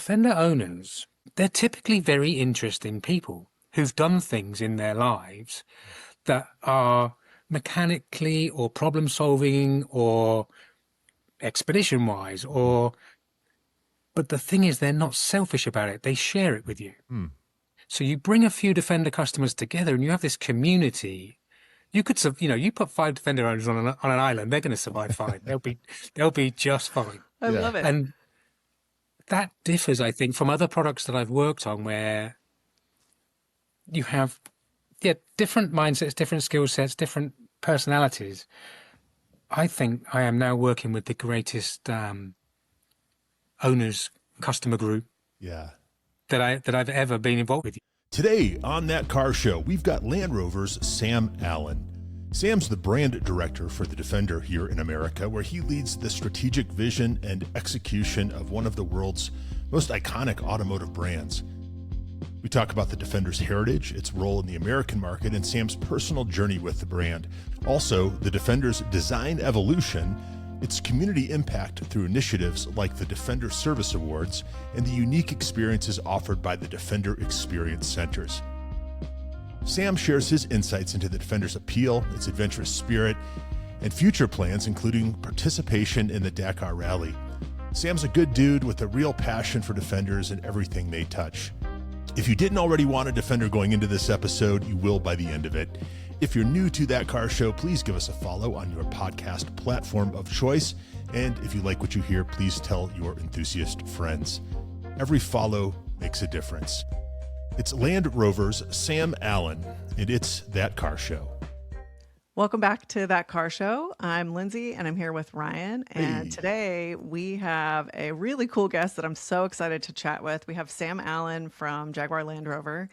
Defender owners, they're typically very interesting people who've done things in their lives that are mechanically or problem solving or expedition wise but the thing is they're not selfish about it. They share it with you. So you bring a few Defender customers together and you have this community. You could, you put 5 Defender owners on an island, they're going to survive fine. They'll be just fine. I love it. And that differs, I think, from other products that I've worked on where you have, different mindsets, different skill sets, different personalities. I think I am now working with the greatest owners customer group that I've ever been involved with. Today on That Car Show, we've got Land Rover's Sam Allen. Sam's the brand director for the Defender here in America, where he leads the strategic vision and execution of one of the world's most iconic automotive brands. We talk about the Defender's heritage, its role in the American market, and Sam's personal journey with the brand. Also, the Defender's design evolution, its community impact through initiatives like the Defender Service Awards, and the unique experiences offered by the Defender Experience Centers. Sam shares his insights into the Defender's appeal, its adventurous spirit, and future plans, including participation in the Dakar Rally. Sam's a good dude with a real passion for Defenders and everything they touch. If you didn't already want a Defender going into this episode, you will by the end of it. If you're new to That Car Show, please give us a follow on your podcast platform of choice. And if you like what you hear, please tell your enthusiast friends. Every follow makes a difference. It's Land Rover's Sam Allen, and it's That Car Show. Welcome back to That Car Show. I'm Lindsay, and I'm here with Ryan. And today we have a really cool guest that I'm so excited to chat with. We have Sam Allen from Jaguar Land Rover.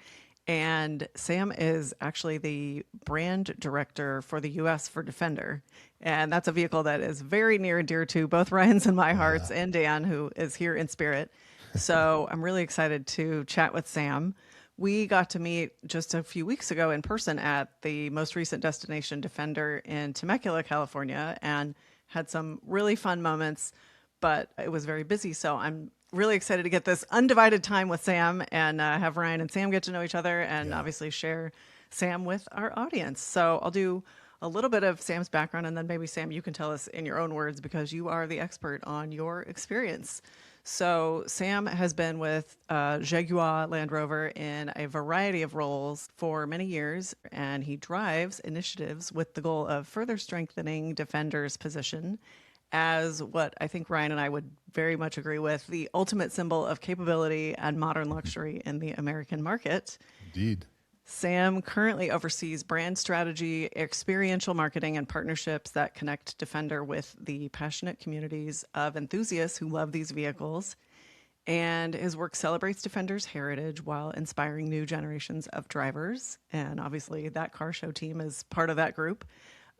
And Sam is actually the brand director for the U.S. for Defender. And that's a vehicle that is very near and dear to both Ryan's and my hearts, and Dan, who is here in spirit. So I'm really excited to chat with Sam. We got to meet just a few weeks ago in person at the most recent destination Defender in Temecula, California, and had some really fun moments, but it was very busy. So I'm really excited to get this undivided time with Sam and have Ryan and Sam get to know each other and obviously share Sam with our audience. So I'll do a little bit of Sam's background, and then maybe Sam, you can tell us in your own words because you are the expert on your experience. So Sam has been with Jaguar Land Rover in a variety of roles for many years, and he drives initiatives with the goal of further strengthening Defender's position as what I think Ryan and I would very much agree with, the ultimate symbol of capability and modern luxury in the American market. Indeed. Sam currently oversees brand strategy, experiential marketing, and partnerships that connect Defender with the passionate communities of enthusiasts who love these vehicles. And his work celebrates Defender's heritage while inspiring new generations of drivers. And obviously, That Car Show team is part of that group.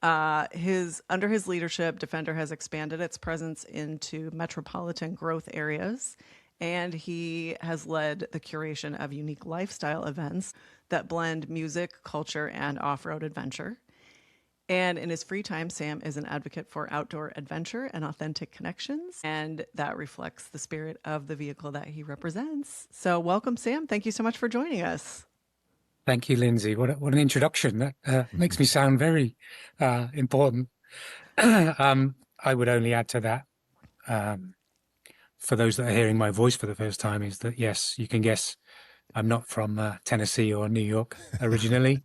Under his leadership, Defender has expanded its presence into metropolitan growth areas, and he has led the curation of unique lifestyle events that blend music, culture, and off-road adventure. And in his free time, Sam is an advocate for outdoor adventure and authentic connections, and that reflects the spirit of the vehicle that he represents. So welcome, Sam. Thank you so much for joining us. Thank you, Lindsay. What an introduction. That makes me sound very important. I would only add to that, for those that are hearing my voice for the first time, is that, yes, you can guess I'm not from Tennessee or New York originally.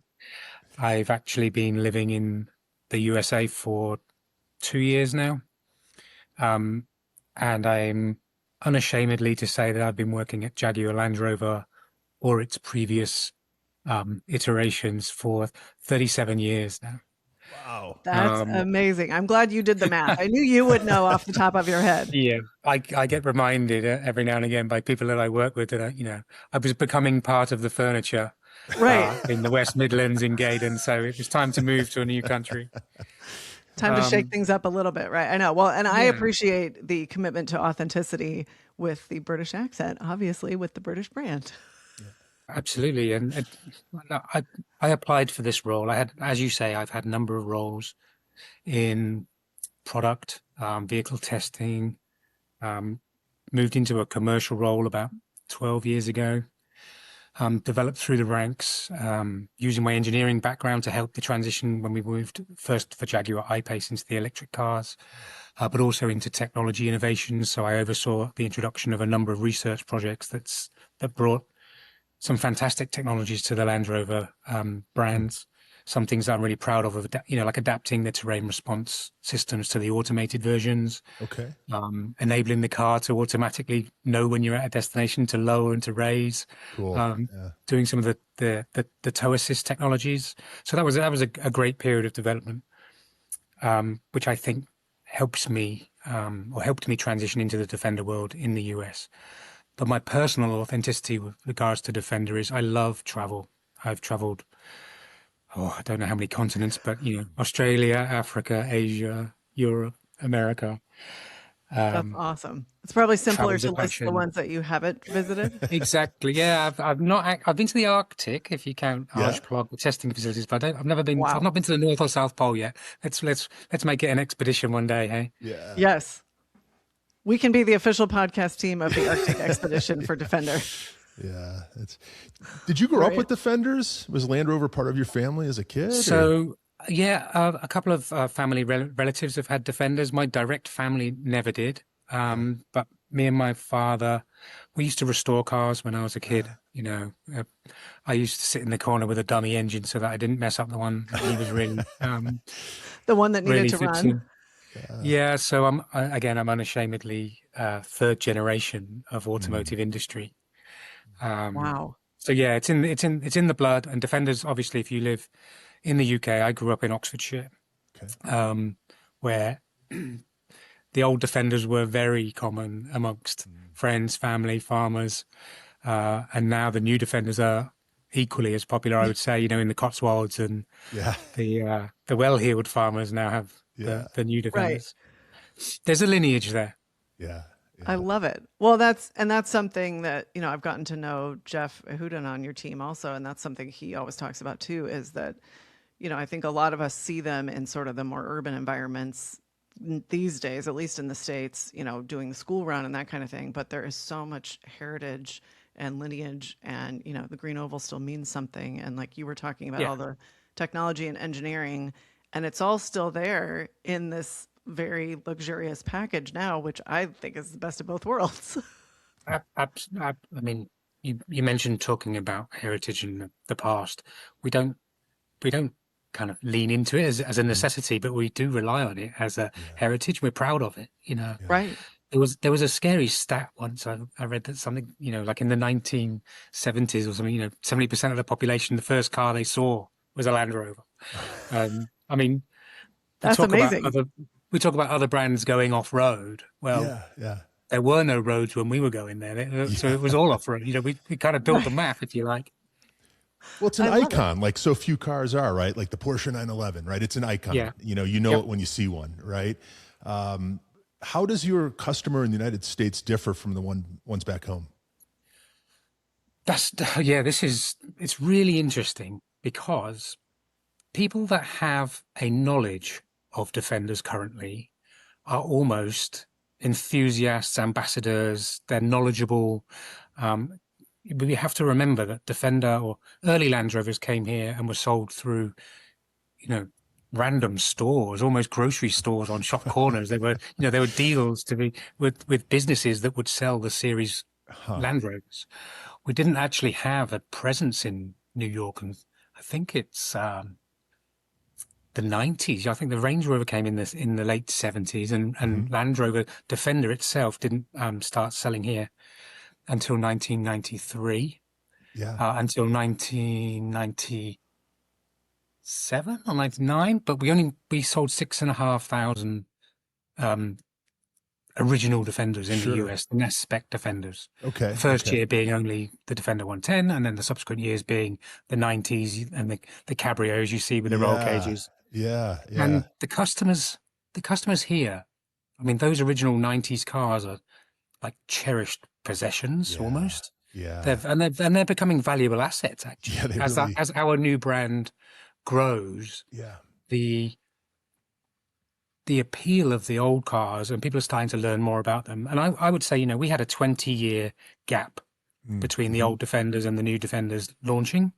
I've actually been living in the USA for 2 years now. And I'm unashamedly to say that I've been working at Jaguar Land Rover or its previous iterations for 37 years now. Wow. That's amazing. I'm glad you did the math. I knew you would know off the top of your head. Yeah, I get reminded every now and again by people that I work with that I was becoming part of the furniture in the West Midlands in Gaydon, so it was time to move to a new country. Time to shake things up a little bit, right? I know. Well, and I appreciate the commitment to authenticity with the British accent, obviously with the British brand. Absolutely. And I applied for this role. I had, as you say, I've had a number of roles in product, vehicle testing, moved into a commercial role about 12 years ago. Developed through the ranks, using my engineering background to help the transition when we moved first for Jaguar I-Pace into the electric cars, but also into technology innovations. So I oversaw the introduction of a number of research projects that brought some fantastic technologies to the Land Rover brands. Some things I'm really proud of, like adapting the terrain response systems to the automated versions. Okay. Enabling the car to automatically know when you're at a destination, to lower and to raise. Cool. Doing some of the tow assist technologies. So that was a great period of development, which I think helped me transition into the Defender world in the US. But my personal authenticity with regards to Defender is I love travel. I've traveled, I don't know how many continents, but Australia, Africa, Asia, Europe, America. That's awesome. It's probably simpler Travel's a to list the passion. ones that you haven't visited. Exactly. Yeah, I've been to the Arctic, if you count Archipelago testing facilities, but I've never been. Wow. I've not been to the North or South Pole yet. Let's make it an expedition one day. Hey. Yeah. Yes. We can be the official podcast team of the Arctic expedition for Defender. Yeah. Did you grow up with Defenders? Was Land Rover part of your family as a kid? So, a couple of family relatives have had Defenders. My direct family never did. But me and my father, we used to restore cars when I was a kid. I used to sit in the corner with a dummy engine so that I didn't mess up the one that he was really the one that needed really to fixing. run. Yeah, so I'm unashamedly third generation of automotive industry. Wow. So yeah, it's in the blood. And Defenders, obviously, if you live in the UK, I grew up in Oxfordshire, where the old Defenders were very common amongst friends, family, farmers, and now the new Defenders are equally as popular, I would say. In the Cotswolds and the well-heeled farmers now have the new Defenders. Right. There's a lineage there. Yeah. I love it. Well, that's something that, I've gotten to know Jeff Houdan on your team also. And that's something he always talks about too, is that, I think a lot of us see them in sort of the more urban environments these days, at least in the States, doing the school run and that kind of thing. But there is so much heritage and lineage, and, the green oval still means something. And like you were talking about all the technology and engineering, and it's all still there in this very luxurious package now, which I think is the best of both worlds. I mean, you mentioned talking about heritage in the past. We don't kind of lean into it as a necessity, but we do rely on it as a heritage. We're proud of it, Right. There was a scary stat once I read that something, like in the 1970s or something, 70% of the population, the first car they saw was a Land Rover. I mean, that's amazing. We talk about other brands going off road. Well, there were no roads when we were going there, so it was all off road. We kind of built the map, if you like. Well, it's an icon, like so few cars are, right? Like the Porsche 911, right? It's an icon. Yeah. It when you see one, right? How does your customer in the United States differ from the ones back home? It's really interesting because people that have a knowledge of Defenders currently are almost enthusiasts, ambassadors. They're knowledgeable. We have to remember that Defender or early Land Rovers came here and were sold through, random stores, almost grocery stores on shop corners. They were deals with businesses that would sell the series Land Rovers. We didn't actually have a presence in New York, and I think it's the 90s. I think the Range Rover came in the late 70s, and Land Rover Defender itself didn't start selling here until 1993. Until 1997 or 99, but we sold 6,500 original Defenders in the US, the NES spec Defenders. Okay. The first year being only the Defender 110, and then the subsequent years being the 90s and the cabrios you see with the roll cages. Yeah. And the customers here, I mean, those original 90s cars are like cherished possessions almost. Yeah. They're becoming valuable assets actually. Yeah, as our new brand grows. Yeah. The the appeal of the old cars, and people are starting to learn more about them. And I would say, you know, we had a 20-year gap between the old Defenders and the new Defenders launching.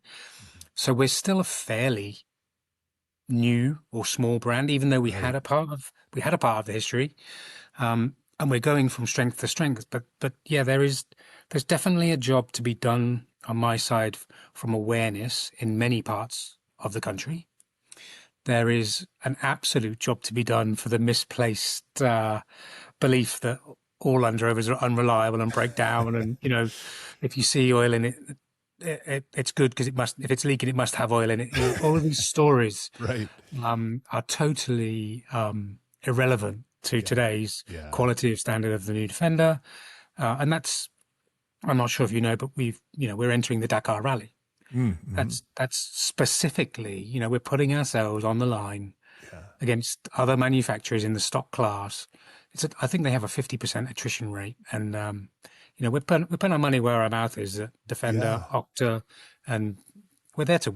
So we're still a fairly new or small brand, even though we had a part of the history. And we're going from strength to strength. But yeah, there's definitely a job to be done on my side from awareness in many parts of the country. There is an absolute job to be done for the misplaced belief that all Land Rovers are unreliable and break down. And, you know, if you see oil in it, it's good because if it's leaking, it must have oil in it. You know, all of these stories Right. Are totally irrelevant to today's quality of standard of the new Defender. And that's, I'm not sure if you know, but we're entering the Dakar Rally. That's specifically, you know, we're putting ourselves on the line against other manufacturers in the stock class. I think they have a 50% attrition rate, and you know, we're putting our money where our mouth is at Defender, Octa, and we're there to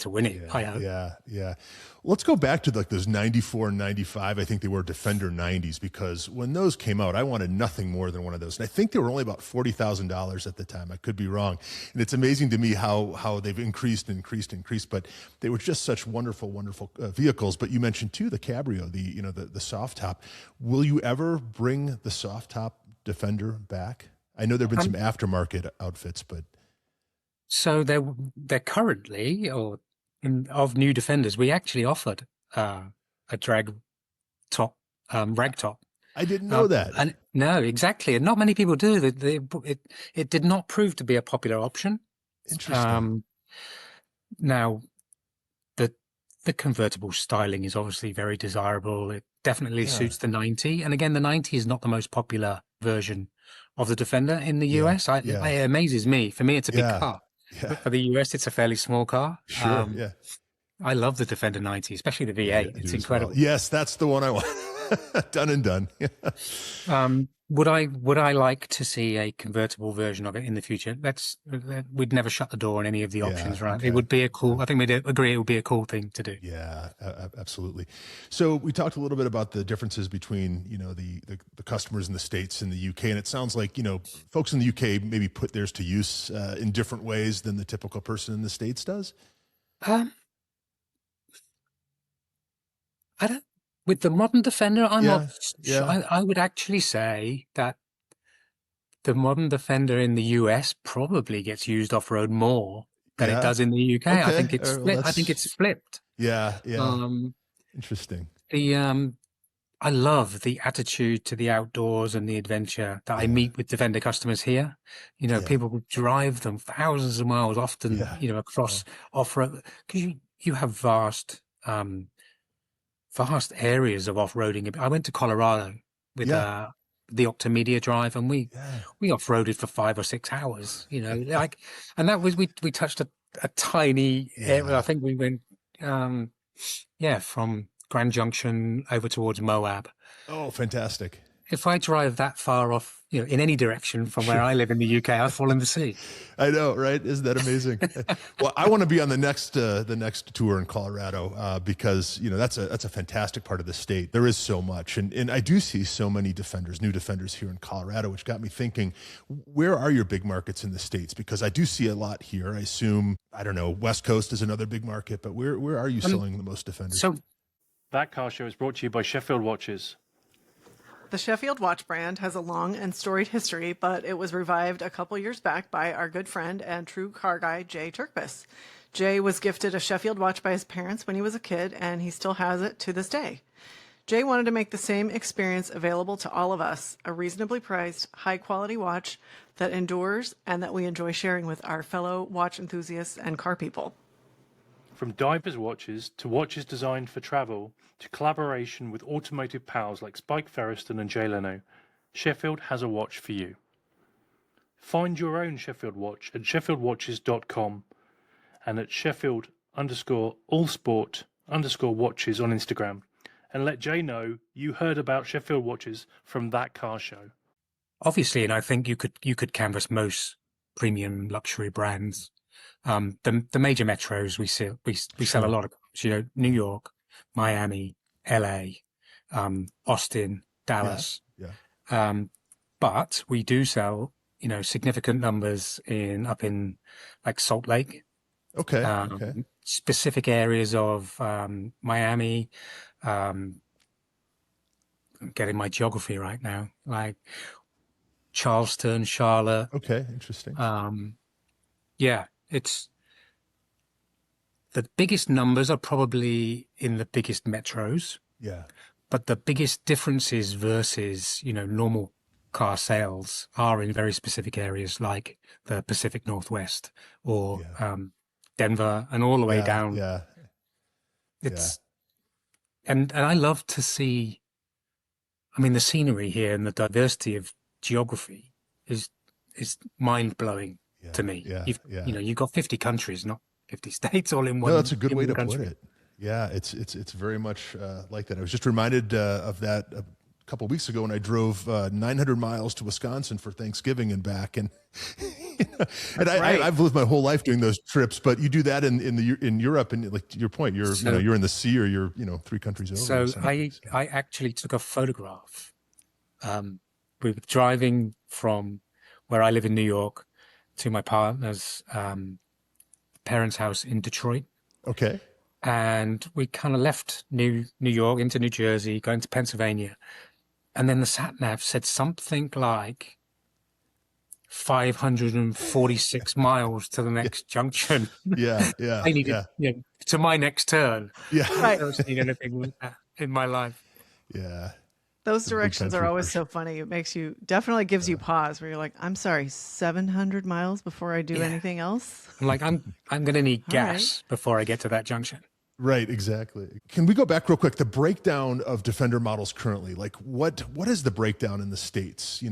win it. I hope. Yeah. Let's go back to like those 94 and 95. I think they were Defender 90s, because when those came out, I wanted nothing more than one of those. And I think they were only about $40,000 at the time. I could be wrong. And it's amazing to me how they've increased, but they were just such wonderful vehicles. But you mentioned too, the Cabrio, the soft top. Will you ever bring the soft top Defender back? I know there've been some aftermarket outfits, but. So they're currently, of new Defenders, we actually offered a drag top, rag top. I didn't know that. And no, exactly, and not many people do. It did not prove to be a popular option. Interesting. Now, the convertible styling is obviously very desirable. It definitely suits the 90, and again, the 90 is not the most popular version of the Defender in the US. It amazes me. For me, it's a big car. Yeah. For the US, it's a fairly small car. Sure. I love the Defender 90, especially the V8. It's incredible. Well. Yes, that's the one I want. Done and done. Would I like to see a convertible version of it in the future? We'd never shut the door on any of the options, right? Okay. It would be I think we'd agree it would be a cool thing to do. Yeah, absolutely. So we talked a little bit about the differences between, you know, the customers in the States and the UK, and it sounds like, you know, folks in the UK maybe put theirs to use in different ways than the typical person in the States does. I don't. With the modern Defender, I'm not. I would actually say that the modern Defender in the US probably gets used off road more than it does in the UK. Okay. I think it's flipped. I think it's flipped. Yeah. Interesting. I love the attitude to the outdoors and the adventure that I meet with Defender customers here. You know, people will drive them thousands of miles, often, you know, across off-road, because you have vast areas of off-roading. I went to Colorado with the Octa Drive, and we off-roaded for 5 or 6 hours, you know, like, and that was, we touched a tiny area. I think we went, from Grand Junction over towards Moab. Oh, fantastic. If I drive that far off, you know, in any direction from where I live in the UK, I fall in the sea. I know, right? Isn't that amazing? Well, I want to be on the next tour in Colorado because, you know, that's a fantastic part of the state. There is so much, and I do see so many new Defenders here in Colorado, which got me thinking, where are your big markets in the States? Because I do see a lot here. I assume, I don't know, West Coast is another big market, but where are you selling the most Defenders? So that car show is brought to you by Sheffield Watches. The Sheffield watch brand has a long and storied history, but it was revived a couple years back by our good friend and true car guy, Jay Turkbus. Jay was gifted a Sheffield watch by his parents when he was a kid, and he still has it to this day. Jay wanted to make the same experience available to all of us, a reasonably priced, high-quality watch that endures and that we enjoy sharing with our fellow watch enthusiasts and car people. From diapers watches to watches designed for travel to collaboration with automotive pals like Spike Ferriston and Jay Leno, Sheffield has a watch for you. Find your own Sheffield watch at sheffieldwatches.com and at Sheffield_allsport_watches on Instagram, and let Jay know you heard about Sheffield Watches from that car show. Obviously, and I think you could canvass most premium luxury brands. The major metros we sell a lot of cars, you know, New York, Miami, LA, Austin, Yeah. Dallas. Yeah. But we do sell, significant numbers up in like Salt Lake, Okay. Okay. specific areas of Miami. I'm getting my geography right now, like Charleston, Charlotte. Okay. Interesting. Yeah, it's the biggest numbers are probably in the biggest metros, Yeah. but the biggest differences versus, normal car sales are in very specific areas like the Pacific Northwest or Yeah. Denver and all the way Yeah. down. Yeah. Yeah. It's and I love to see, I mean, the scenery here and the diversity of geography is is mind blowing to Yeah. me. Yeah. Yeah. You've got 50 countries, not 50 states, all in No, that's one a good in way one to put country. it. Yeah, it's very much like that. I was just reminded of that a couple of weeks ago when I drove 900 miles to Wisconsin for Thanksgiving and back, and and right. I've lived my whole life doing those trips. But you do that in Europe, and like to your point, So, you're in the sea or you're 3 countries over. In so some I cases. I actually took a photograph. We were driving from where I live in New York to my partner's parents' house in Detroit. Okay. And we kind of left New York into New Jersey, going to Pennsylvania. And then the sat nav said something like 546 miles to the Yeah. next junction. Yeah. Yeah. I needed, Yeah. to my next turn. Yeah. I've Right. never seen anything like that in my life. Yeah. Those It's a big directions are country always for so funny. It makes you definitely gives you pause where you're like, I'm sorry, 700 miles before I do Yeah. anything else. I'm like, I'm going to need All right. gas before I get to that junction. Right, exactly. Can we go back real quick? The breakdown of Defender models currently, like what is the breakdown in the States?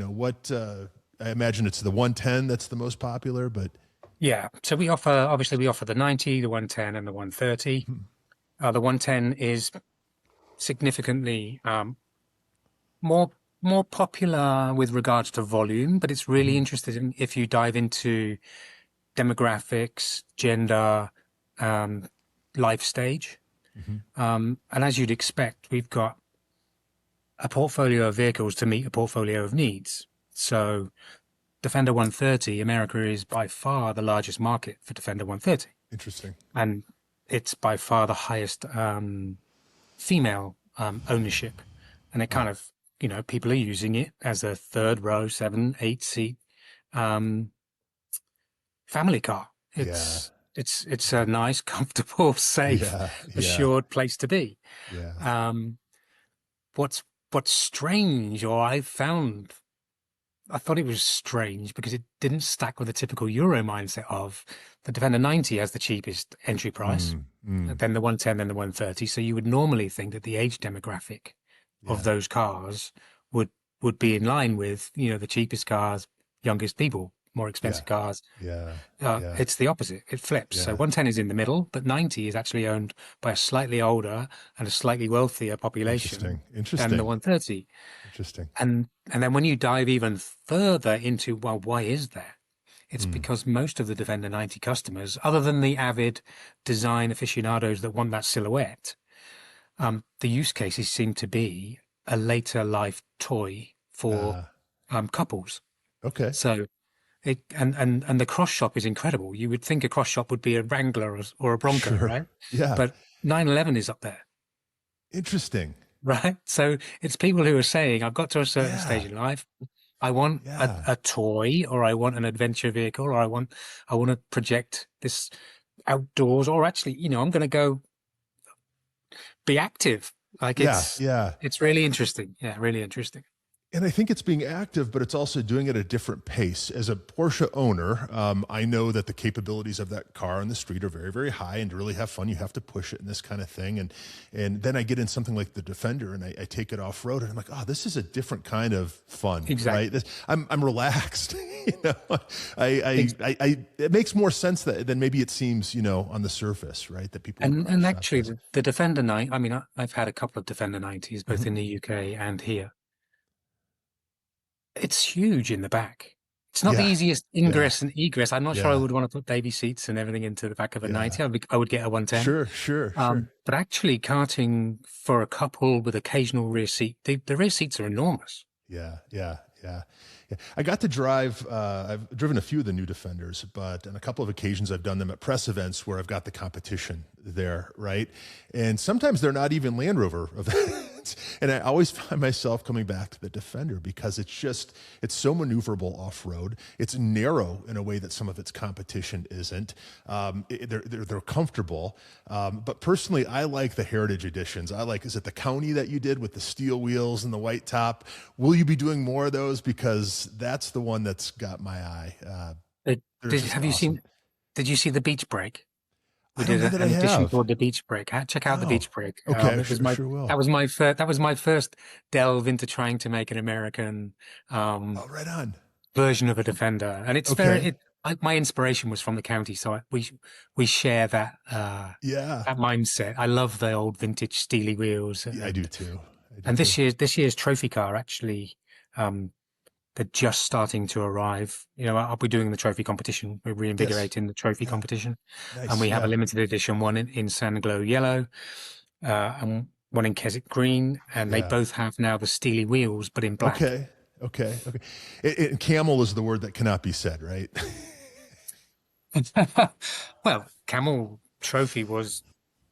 I imagine it's the 110 that's the most popular, but Yeah. So we offer the 90, the 110, and the 130. The 110 is significantly more popular with regards to volume, but it's really interesting if you dive into demographics, gender, life stage. And as you'd expect, we've got a portfolio of vehicles to meet a portfolio of needs. So Defender 130, America is by far the largest market for Defender 130. interesting. And it's by far the highest female ownership. And it kind of, people are using it as a third row, 7, 8 seat family car. It's a nice, comfortable, safe, Yeah, assured place to be. yeah, What's strange, or I thought it was strange because it didn't stack with the typical Euro mindset of the Defender 90 as the cheapest entry price, then the 110, then the 130. So you would normally think that the age demographic of those cars would be in line with, the cheapest cars, youngest people, more expensive cars. yeah, It's the opposite. It flips. So Yeah. 110 is in the middle, but 90 is actually owned by a slightly older and a slightly wealthier population than the 130. Interesting. And then when you dive even further into, well, why is that? It's because most of the Defender 90 customers, other than the avid design aficionados that want that silhouette, the use cases seem to be a later life toy for couples. Okay. So and the cross shop is incredible. You would think a cross shop would be a Wrangler or a Bronco, Sure. right? Yeah. But 911 is up there, Interesting. right? So it's people who are saying, I've got to a certain Yeah. stage in life. I want Yeah. a toy, or I want an adventure vehicle, or I want to project this outdoors, or actually, I'm going to go be active. Like Yeah. it's really interesting. Yeah, really interesting. And I think it's being active, but it's also doing it at a different pace. As a Porsche owner, I know that the capabilities of that car on the street are very, very high, and to really have fun, you have to push it and this kind of thing. And then I get in something like the Defender, and I take it off road, and I'm like, oh, this is a different kind of fun, Exactly. right? I'm relaxed. It makes more sense than maybe it seems, on the surface, right? That people And actually, the Defender 9, I mean, I've had a couple of Defender 90s, both in the UK and here. It's huge in the back. It's not the Yeah. easiest Yeah. ingress and egress. I'm not sure I Yeah. would want to put baby seats and everything into the back of a Yeah. 90. I would get a 110. Sure. Sure. Sure. But actually, karting for a couple with occasional rear seat, the rear seats are enormous. Yeah, yeah, yeah, yeah. I got to drive. I've driven a few of the new Defenders, but on a couple of occasions I've done them at press events where I've got the competition there, right? And sometimes they're not even Land Rover events, and I always find myself coming back to the Defender because it's so maneuverable off road. It's narrow in a way that some of its competition isn't. They're comfortable, but personally, I like the Heritage editions. Is it the County that you did with the steel wheels and the white top? Will you be doing more of those? Because that's the one that's got my eye. Have you seen? Did you see the Beach Break? We I don't did know that I an edition have. called the Beach Break. Check out the Oh, Beach Break. okay, It was sure will. that was my first delve into trying to make an American Oh, right on. version of a Defender, and it's Okay. my inspiration was from the County, so we share that Yeah. that mindset. I love the old vintage steely wheels, Yeah, I do too. and this year's trophy car actually. They're just starting to arrive. You know, I'll be doing the trophy competition. We're reinvigorating the trophy competition. Nice. And we have a limited edition, one in Sandglow yellow, and one in Keswick green. And they both have now the steely wheels, but in black. Okay. Camel is the word that cannot be said, right? Well, Camel Trophy was,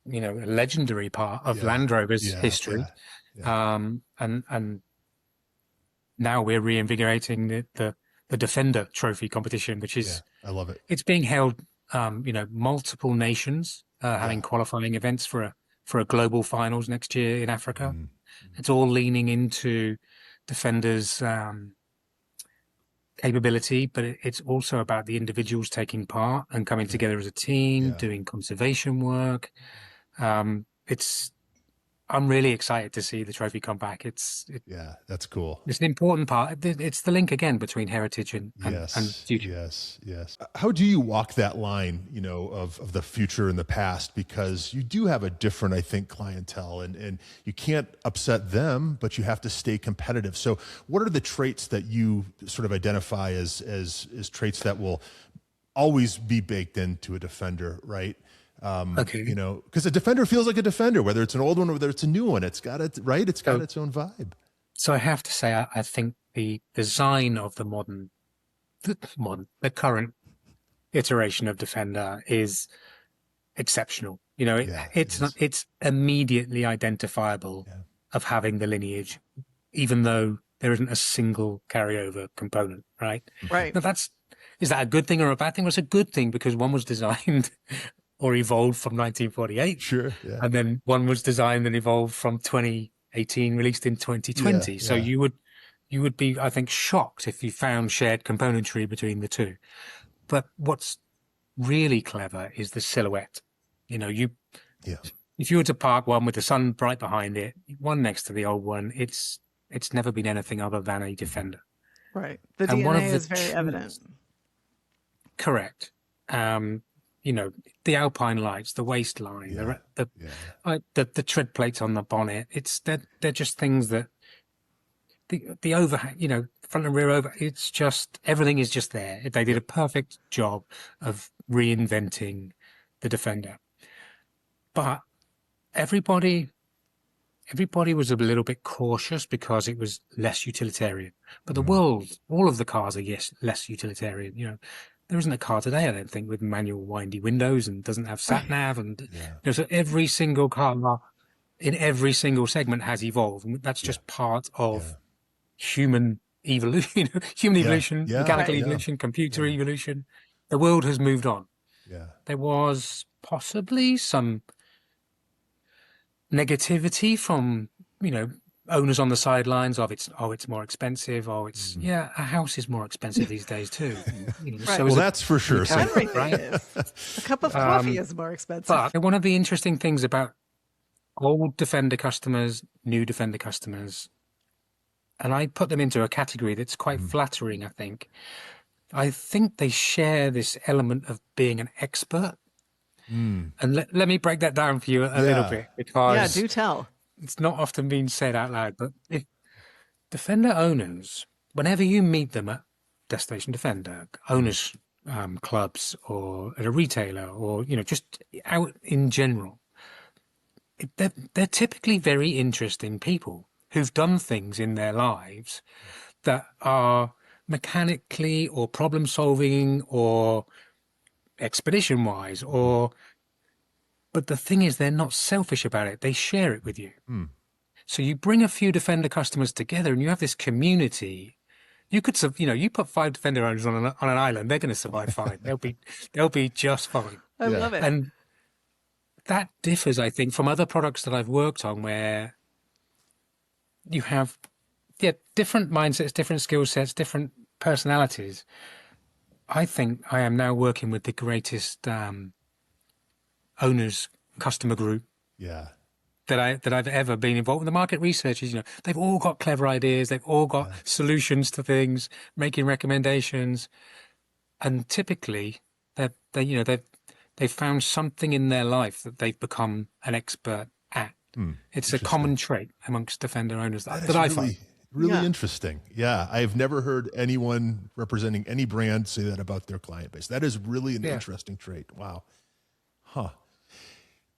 a legendary part of Land Rover's history. And now we're reinvigorating the Defender Trophy competition, which is I love it. It's being held, multiple nations having qualifying events for a global finals next year in Africa. It's all leaning into Defender's capability, but it's also about the individuals taking part and coming together as a team, doing conservation work. I'm really excited to see the trophy come back. That's cool. It's an important part. It's the link again between heritage and future. Yes. How do you walk that line, of the future and the past? Because you do have a different, I think, clientele, and you can't upset them, but you have to stay competitive. So what are the traits that you sort of identify as traits that will always be baked into a Defender, right? Because a Defender feels like a Defender, whether it's an old one or whether it's a new one. It's got its own vibe. So I have to say, I think the design of the current iteration of Defender is exceptional. It's immediately identifiable of having the lineage, even though there isn't a single carryover component, right? Right. Now is that a good thing or a bad thing? Well, it's a good thing because one was designed or evolved from 1948. Sure. Yeah. And then one was designed and evolved from 2018, released in 2020. So you would be, I think, shocked if you found shared componentry between the two. But what's really clever is the silhouette. If you were to park one with the sun bright behind it, one next to the old one, it's never been anything other than a Defender. Right. The DNA is very evident. Correct. The Alpine lights, the waistline, the tread plates on the bonnet. They're just things that the overhang, front and rear over. It's just everything is just there. They did a perfect job of reinventing the Defender, but everybody was a little bit cautious because it was less utilitarian. But the world, all of the cars are less utilitarian. There isn't a car today, I don't think, with manual windy windows and doesn't have sat nav, and so every single car in every single segment has evolved. And that's just part of human evolution, mechanical evolution, computer evolution. The world has moved on. Yeah, there was possibly some negativity from owners on the sidelines of it's more expensive. A house is more expensive these days too. Right. Well, that's for sure. Everything is. A cup of coffee is more expensive. But one of the interesting things about old Defender customers, new Defender customers, and I put them into a category that's quite flattering, I think. I think they share this element of being an expert. And let me break that down for you a little bit, because do tell. It's not often been said out loud, but if Defender owners, whenever you meet them at Destination Defender, owners clubs, or at a retailer, or just out in general, they're typically very interesting people who've done things in their lives that are mechanically or problem solving or expedition wise, but the thing is, they're not selfish about it. They share it with you. So you bring a few Defender customers together and you have this community. You could, you put 5 Defender owners on an island, they're going to survive fine. They'll be just fine. I love it. And that differs, I think, from other products that I've worked on, where you have, different mindsets, different skill sets, different personalities. I think I am now working with the greatest owners customer group that I've ever been involved with. The market researchers, they've all got clever ideas, they've all got solutions to things, making recommendations, and typically they've found something in their life that they've become an expert at. It's a common trait amongst Defender owners that I find. Really interesting. Yeah, I've never heard anyone representing any brand say that about their client base. That is really an interesting trait. Wow. Huh.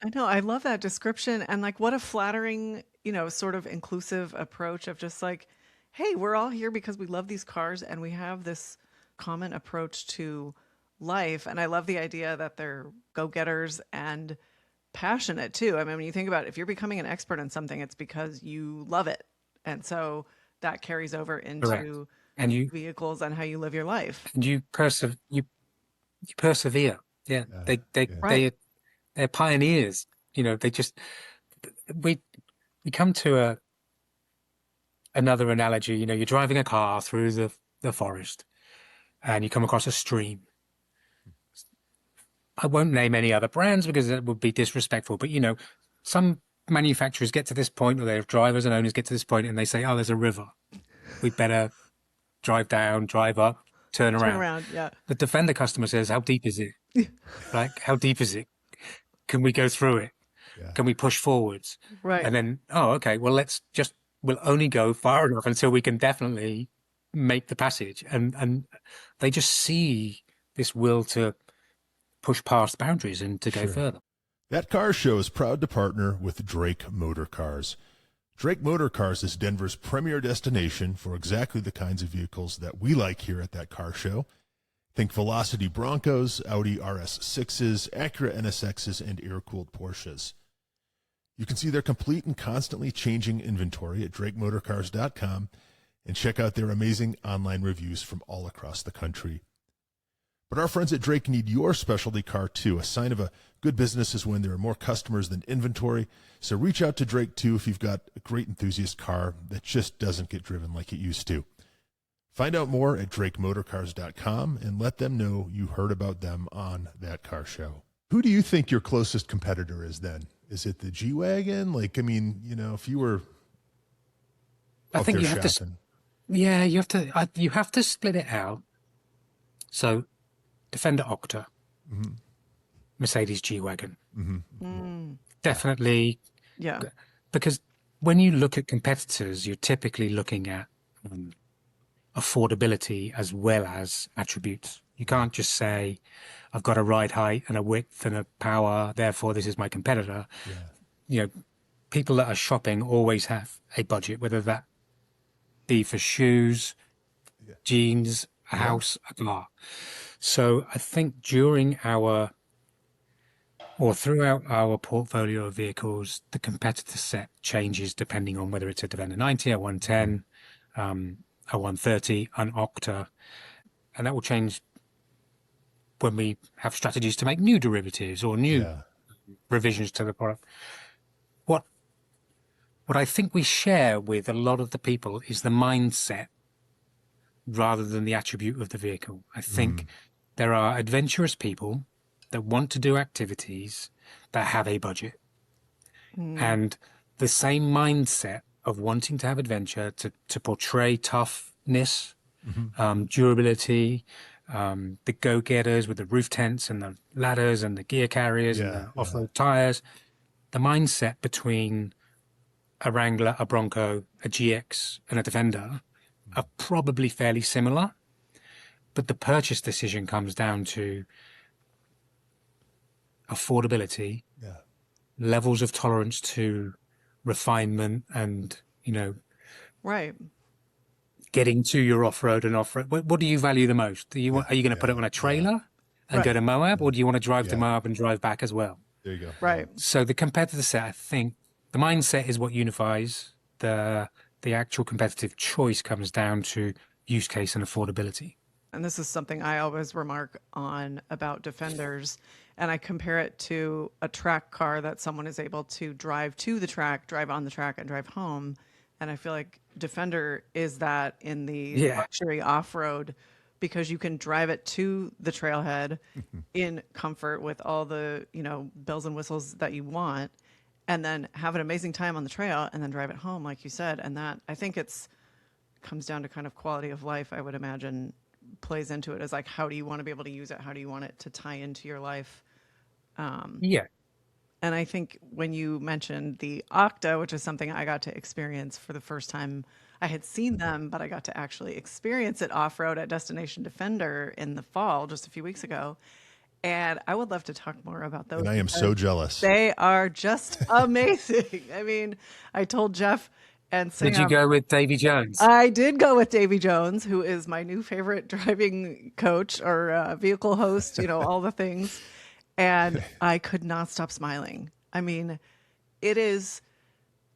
I know. I love that description. And like, what a flattering, sort of inclusive approach of just like, hey, we're all here because we love these cars and we have this common approach to life. And I love the idea that they're go-getters and passionate too. I mean, when you think about it, if you're becoming an expert in something, it's because you love it. And so that carries over into vehicles and how you live your life. And you persevere. Yeah. They're pioneers. We come to another analogy. You're driving a car through the forest and you come across a stream. I won't name any other brands because it would be disrespectful, but some manufacturers get to this point, or their drivers and owners get to this point, and they say, "Oh, there's a river. We better drive down, drive up, turn around." Yeah. The Defender customer says, "How deep is it? Like, how deep is it? Can we go through it? Can we push forwards?" Right. And then, "Oh, okay. Well, we'll only go far enough until we can definitely make the passage." And they just see this will to push past boundaries and to go further. That Car Show is proud to partner with Drake Motor Cars. Drake Motor Cars is Denver's premier destination for exactly the kinds of vehicles that we like here at That Car Show. Think Velocity Broncos, Audi RS6s, Acura NSXs, and air-cooled Porsches. You can see their complete and constantly changing inventory at DrakeMotorCars.com and check out their amazing online reviews from all across the country. But our friends at Drake need your specialty car too. A sign of a good business is when there are more customers than inventory. So reach out to Drake too if you've got a great enthusiast car that just doesn't get driven like it used to. Find out more at DrakeMotorCars.com and let them know you heard about them on That Car Show. Who do you think your closest competitor is then? Is it the G-Wagon? Like, I mean, if you were I think you have shopping. you have to split it out. So Defender Octa, Mercedes G-Wagon. Definitely. Yeah. Because when you look at competitors, you're typically looking at affordability as well as attributes. You can't just say, I've got a ride height and a width and a power, therefore this is my competitor. People that are shopping always have a budget, whether that be for shoes, jeans, a house, a car. So I think throughout our portfolio of vehicles, the competitor set changes depending on whether it's a Defender 90, a 110, a 130, an Octa, and that will change when we have strategies to make new derivatives or new revisions to the product. What I think we share with a lot of the people is the mindset rather than the attribute of the vehicle. I think there are adventurous people that want to do activities that have a budget. And the same mindset of wanting to have adventure, to portray toughness, durability, the go-getters with the roof tents and the ladders and the gear carriers and the off-road tires, the mindset between a Wrangler, a Bronco, a GX, and a Defender are probably fairly similar. but the purchase decision comes down to affordability, levels of tolerance to refinement, and, Right. getting to your off-road and off-road. What do you value the most? Are you going to put it on a trailer and go to Moab, or do you want to drive to Moab and drive back as well? There you go. Right. So the competitor set, I think, the mindset is what unifies. The actual competitive choice comes down to use case and affordability. And this is something I always remark on about Defenders. And I compare it to a track car that someone is able to drive to the track, drive on the track, and drive home. And I feel like Defender is that in the luxury off-road, because you can drive it to the trailhead in comfort with all the, bells and whistles that you want, and then have an amazing time on the trail and then drive it home, like you said. And that, I think comes down to kind of quality of life, I would imagine, plays into it, as like, how do you want to be able to use it? How do you want it to tie into your life? And I think when you mentioned the Octa, which is something I got to experience for the first time, I had seen them, but I got to actually experience it off-road at Destination Defender in the fall, just a few weeks ago. And I would love to talk more about those. And I am so jealous. They are just amazing. I mean, I told Jeff and Sam. Did you go with Davy Jones? I did go with Davy Jones, who is my new favorite driving coach or vehicle host, all the things. And I could not stop smiling. I mean, it is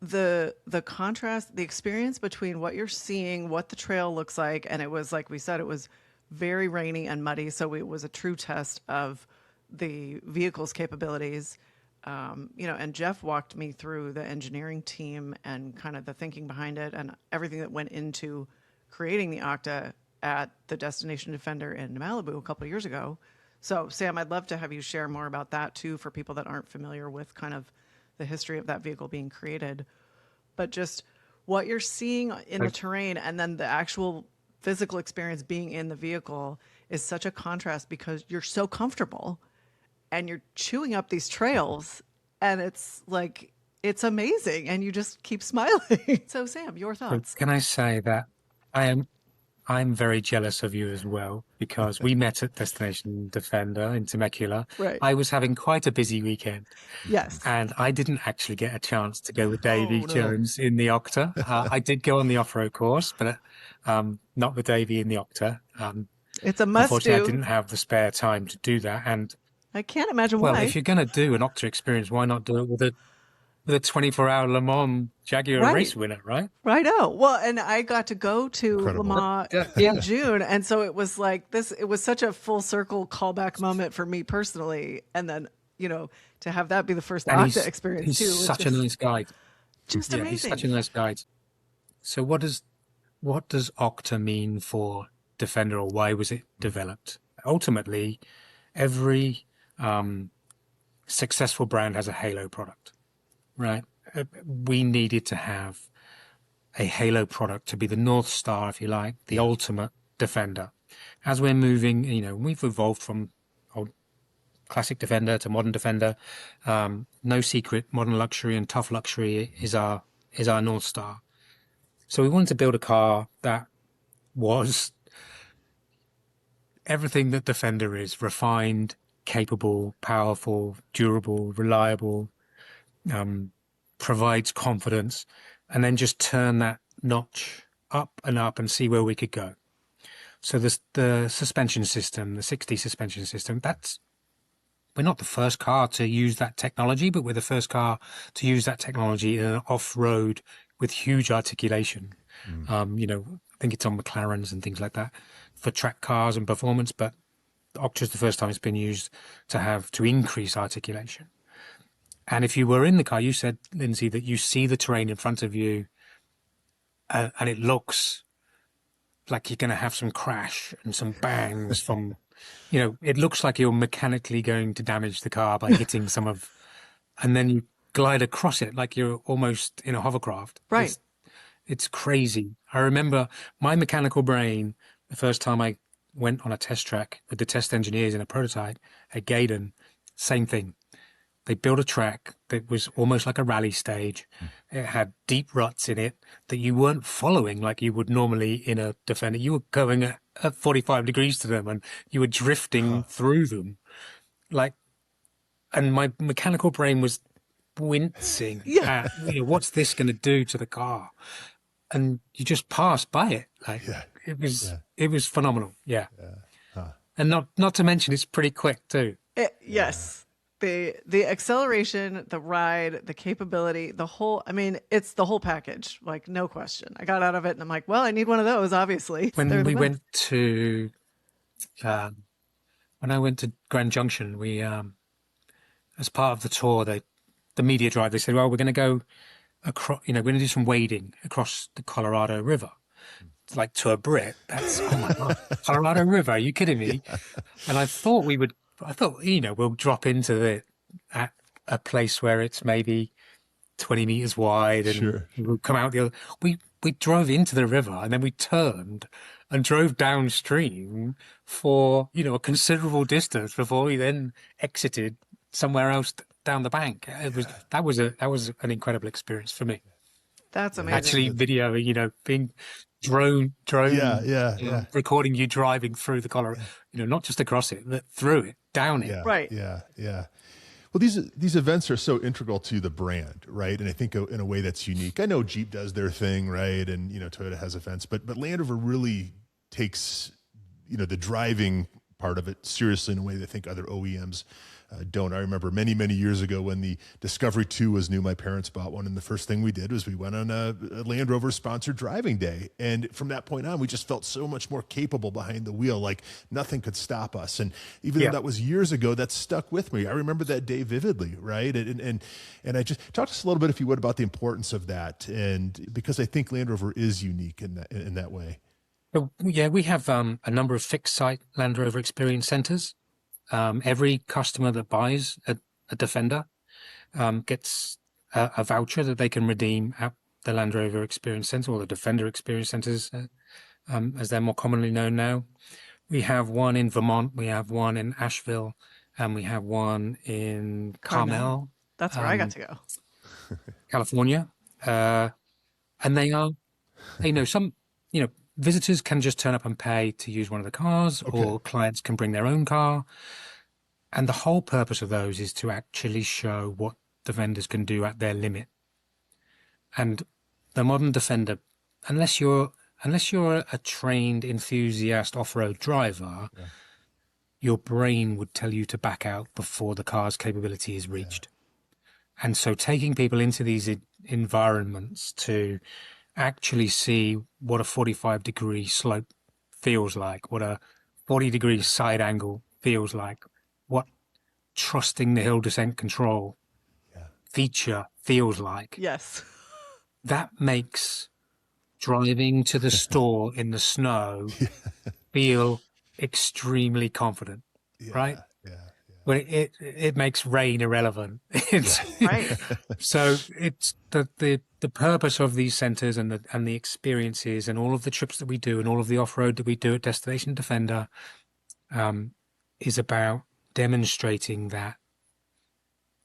the contrast, the experience between what you're seeing, what the trail looks like. And it was, like we said, it was very rainy and muddy. So it was a true test of the vehicle's capabilities. And Jeff walked me through the engineering team and kind of the thinking behind it and everything that went into creating the Octa at the Destination Defender in Malibu a couple of years ago. So, Sam, I'd love to have you share more about that, too, for people that aren't familiar with kind of the history of that vehicle being created. But just what you're seeing in the terrain and then the actual physical experience being in the vehicle is such a contrast, because you're so comfortable and you're chewing up these trails, and it's like, it's amazing, and you just keep smiling. So, Sam, your thoughts? Can I say that I'm very jealous of you as well, because we met at Destination Defender in Temecula. Right. I was having quite a busy weekend. Yes. And I didn't actually get a chance to go with Davy Jones in the Octa. I did go on the off-road course, but not with Davy in the Octa. It's a must Unfortunately, do. I didn't have the spare time to do that. And I can't imagine why. well, if you're going to do an Octa experience, why not do it with a 24-hour Le Mans Jaguar race winner, right? I know. Well, and I got to go to Le Mans in June. And so it was like this, it was such a full circle callback moment for me personally. And then, to have that be the first Octa experience too. He's such a nice guy. Just amazing. He's such a nice guy. So what does Octa mean for Defender, or why was it developed? Ultimately, every successful brand has a halo product. Right. We needed to have a halo product to be the North Star, if you like, the ultimate Defender. As we're moving, we've evolved from old classic Defender to modern Defender. No secret, modern luxury and tough luxury is our North Star. So we wanted to build a car that was everything that Defender is: refined, capable, powerful, durable, reliable, provides confidence, and then just turn that notch up and see where we could go. So the suspension system, the 60 suspension system, we're not the first car to use that technology, but we're the first car to use that technology in an off-road with huge articulation. I think it's on McLarens and things like that for track cars and performance, but Octa's the first time it's been used to increase articulation. And if you were in the car, you said, Lindsay, that you see the terrain in front of you and it looks like you're going to have some crash and some bangs from, it looks like you're mechanically going to damage the car by hitting and then you glide across it like you're almost in a hovercraft. Right. It's crazy. I remember my mechanical brain, the first time I went on a test track with the test engineers in a prototype at Gaydon, same thing. They built a track that was almost like a rally stage. It had deep ruts in it that you weren't following like you would normally in a Defender. You were going at 45 degrees to them and you were drifting through them. Like, and my mechanical brain was wincing Yeah. at, what's this going to do to the car? And you just pass by it. Like, it was phenomenal. Yeah. And not to mention it's pretty quick too. Yes. The acceleration, the ride, the capability, it's the whole package, like no question. I got out of it and I'm like, well, I need one of those, obviously. When They're the we best. went to, when I went to Grand Junction, we, as part of the tour, the media drive, they said, well, we're going to go across, we're going to do some wading across the Colorado River. Like to a Brit, that's, oh my God, Colorado River, are you kidding me? And I thought we'll drop into at a place where it's maybe 20 meters wide and we'll come out the other. We drove into the river and then we turned and drove downstream for, a considerable distance before we then exited somewhere else down the bank. That was an incredible experience for me. That's amazing. Actually videoing, being drone recording you driving through the Colorado, not just across it, but through it, down it. Right. Yeah. Well, these events are so integral to the brand, right? And I think in a way that's unique. I know Jeep does their thing, right? And Toyota has events, but Land Rover really takes the driving part of it seriously in a way that I think other OEMs don't. I remember many, many years ago when the Discovery 2 was new, my parents bought one. And the first thing we did was we went on a Land Rover sponsored driving day. And from that point on, we just felt so much more capable behind the wheel, like nothing could stop us. And even though that was years ago, that stuck with me. I remember that day vividly, right? And I just talk to us a little bit, if you would, about the importance of that. And because I think Land Rover is unique in that way. Yeah, we have a number of fixed site Land Rover experience centers. Every customer that buys a Defender gets a voucher that they can redeem at the Land Rover Experience Center or the Defender Experience Centers, as they're more commonly known now. We have one in Vermont, we have one in Asheville, and we have one in Carmel. That's where I got to go. California. And they are, some, visitors can just turn up and pay to use one of the cars, or clients can bring their own car. And the whole purpose of those is to actually show what Defenders can do at their limit. And the modern Defender, unless you're a trained enthusiast off-road driver, your brain would tell you to back out before the car's capability is reached. And so taking people into these environments to actually see what a 45-degree slope feels like, what a 40-degree side angle feels like, what trusting the hill descent control feature feels like. Yes. That makes driving to the store in the snow feel extremely confident, right? Well, it makes rain irrelevant. Right. So it's the purpose of these centers and the experiences and all of the trips that we do and all of the off-road that we do at Destination Defender is about demonstrating that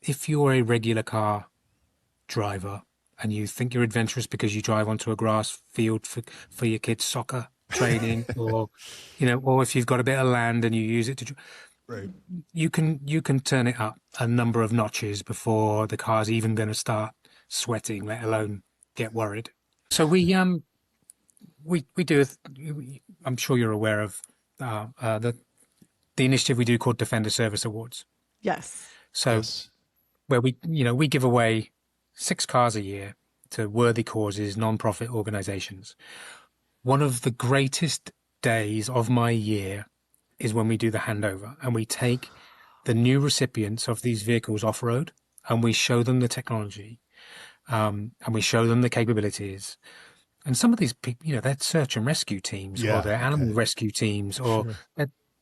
if you're a regular car driver and you think you're adventurous because you drive onto a grass field for your kids' soccer training, or if you've got a bit of land and you use it to. Right. You can turn it up a number of notches before the car's even going to start sweating, let alone get worried. So we do. I'm sure you're aware of the initiative we do called Defender Service Awards. Yes. So where we give away 6 cars a year to worthy causes, non-profit organizations. One of the greatest days of my year is when we do the handover and we take the new recipients of these vehicles off-road and we show them the technology and we show them the capabilities. And some of these people, they're search and rescue teams or they're animal rescue teams, or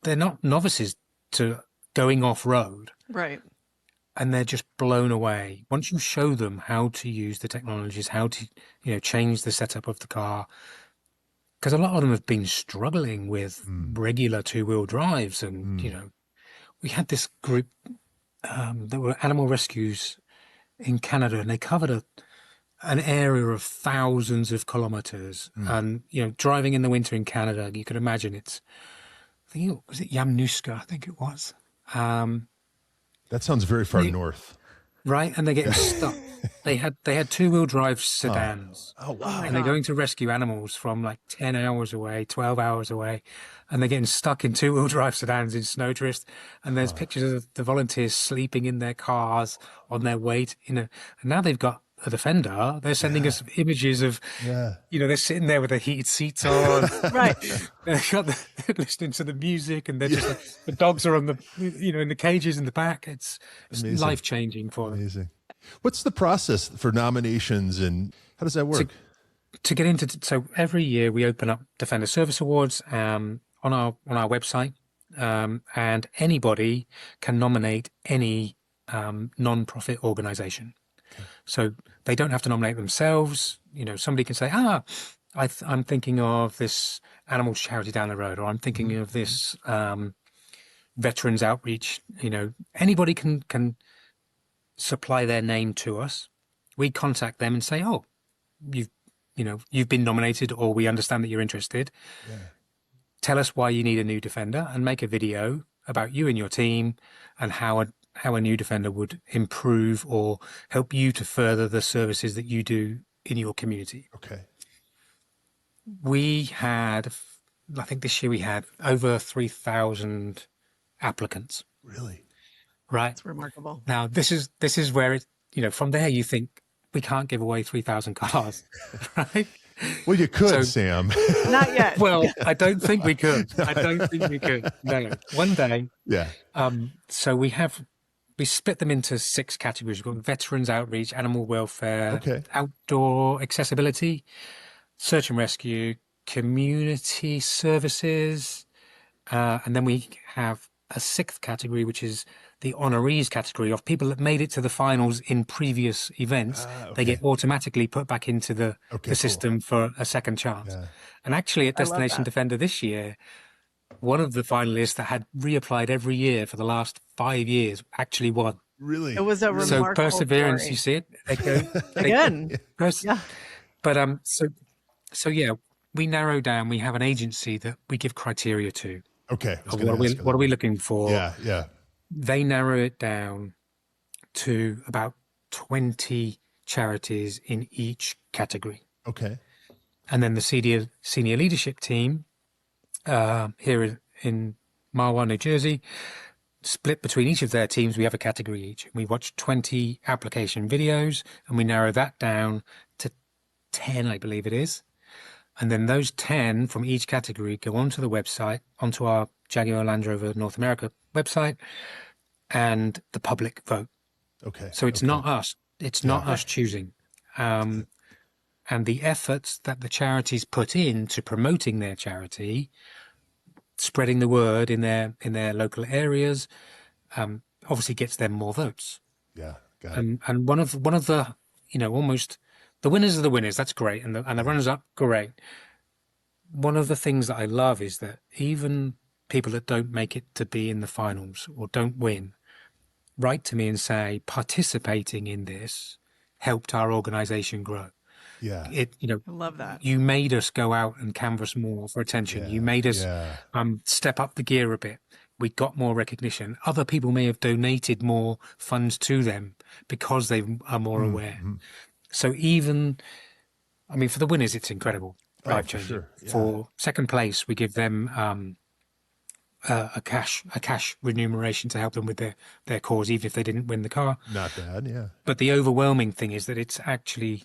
they're not novices to going off-road. Right. And they're just blown away. Once you show them how to use the technologies, how to, change the setup of the car, because a lot of them have been struggling with regular 2-wheel drives. And, we had this group there were animal rescues in Canada, and they covered an area of thousands of kilometers. And, driving in the winter in Canada, you could imagine I think was it Yamnuska? I think it was. That sounds very far north. Right. And they're getting stuck. They had 2-wheel drive sedans. Oh, Oh wow. my And they're God. going to rescue animals from like 10 hours away, 12 hours away. And they're getting stuck in 2-wheel drive sedans in snowdrift. And there's pictures of the volunteers sleeping in their cars on their way to, and now they've got a Defender. They're sending us images of, they're sitting there with their heated seats on. Right. They're listening to the music, and they're just like, the dogs are on the, in the cages in the back. It's life-changing for them. Amazing. What's the process for nominations, and how does that work? To get into, so every year we open up Defender Service Awards on our website, and anybody can nominate any non-profit organization. So they don't have to nominate themselves. Somebody can say, I'm thinking of this animal charity down the road, or I'm thinking of this veterans outreach. Anybody can supply their name to us. We contact them and say, you've been nominated, or we understand that you're interested. Yeah. Tell us why you need a new Defender, and make a video about you and your team and how a new Defender would improve or help you to further the services that you do in your community. Okay. I think this year we had over 3,000 applicants. Really? Right. It's remarkable. Now, this is where it, from there you think we can't give away 3,000 cars, right? Well, you could, Sam. Not yet. Well, I don't think we could. No. One day. Yeah. So we split them into 6 categories. We've got veterans outreach, animal welfare, outdoor accessibility, search and rescue, community services, and then we have a 6th category, which is the honorees category of people that made it to the finals in previous events. They get automatically put back into the system for a second chance. Yeah. And actually at Destination Defender this year, one of the finalists that had reapplied every year for the last 5 years actually won. Really? It was a remarkable perseverance, story. You see it? They go, Again. Yeah. But so yeah, we narrow down. We have an agency that we give criteria to. Okay. What are we looking for? Yeah. They narrow it down to about 20 charities in each category. Okay. And then the senior leadership team here in Mahwah, New Jersey, split between each of their teams. We have a category each. We watch 20 application videos, and we narrow that down to 10, I believe it is. And then those 10 from each category go onto the website, onto our Jaguar Land Rover North America website, and the public vote. Okay. So it's not us. It's not us choosing. And the efforts that the charities put into promoting their charity, spreading the word in their local areas, obviously gets them more votes. Yeah. Got it. And one of the, almost the winners are the winners. That's great. And the runners up, great. One of the things that I love is that even people that don't make it to be in the finals or don't win write to me and say, participating in this helped our organization grow. Yeah. I love that. You made us go out and canvass more for attention. Yeah. You made us step up the gear a bit. We got more recognition. Other people may have donated more funds to them because they are more aware. So for the winners, it's incredible. Life-changing. Sure. Yeah. For second place, we give them a cash remuneration to help them with their cause, even if they didn't win the car. Not bad, yeah. But the overwhelming thing is that it's actually